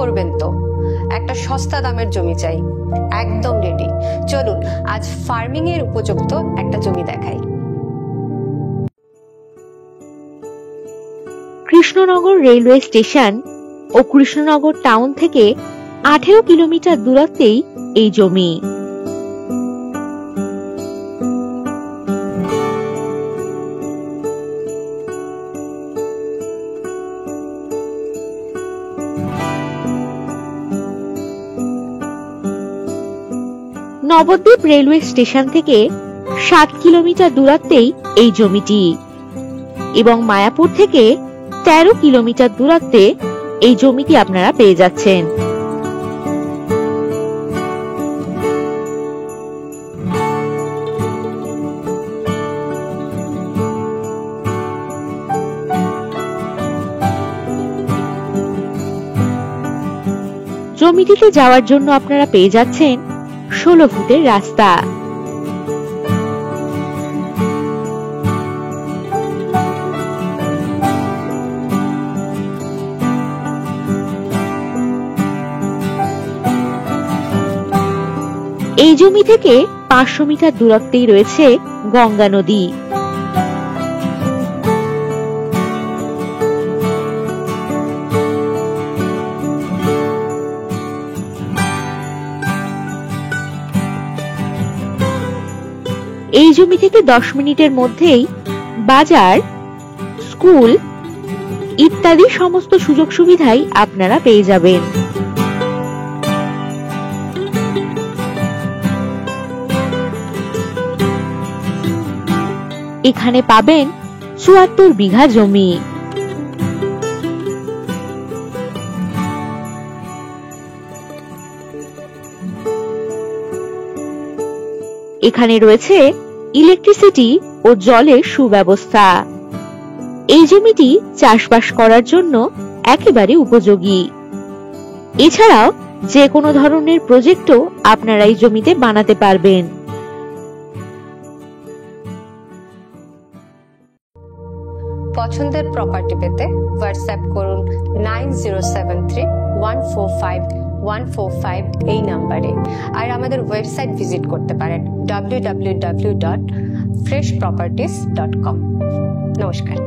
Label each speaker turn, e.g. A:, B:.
A: করবেন তো, একটা সস্তা দামের জমি চাই, একদম রেডি। চলুন আজ ফার্মিং এর উপযুক্ত একটা জমি দেখাই।
B: কৃষ্ণনগর রেলওয়ে স্টেশন ও কৃষ্ণনগর টাউন থেকে 18 কিলোমিটার দূরত্বেই এই জমি। নবদ্বীপ রেলওয়ে স্টেশন থেকে 7 কিলোমিটার দূরত্বেই এই জমিটি এবং মায়াপুর থেকে 13 কিলোমিটার দূরত্বে এই জমিটি আপনারা পেয়ে যাচ্ছেন। জমিটিতে যাওয়ার জন্য আপনারা পেয়ে যাচ্ছেন 16 ফুটের রাস্তা। এই জমি থেকে 500 মিটার দূরত্বেই রয়েছে গঙ্গা নদী। এই জমি থেকে 10 মিনিটের মধ্যেই বাজার, স্কুল ইত্যাদি সমস্ত সুযোগ সুবিধাই আপনারা পেয়ে যাবেন। এখানে পাবেন 74 বিঘা জমি। এখানে রয়েছে ইলেকট্রিসিটি ও জলের সুব্যবস্থা। এই জমিটি চাষবাস করার জন্য একেবারে উপযোগী। এছাড়াও যে কোনো ধরনের প্রজেক্টও আপনারা এই জমিতে বানাতে পারবেন।
A: পছন্দের প্রপার্টি পেতে হোয়াটসঅ্যাপ করুন 9073145145 এই নাম্বারে, আর আমাদের ওয়েবসাইট ভিজিট করতে পারেন www.freshproperties.com। নমস্কার।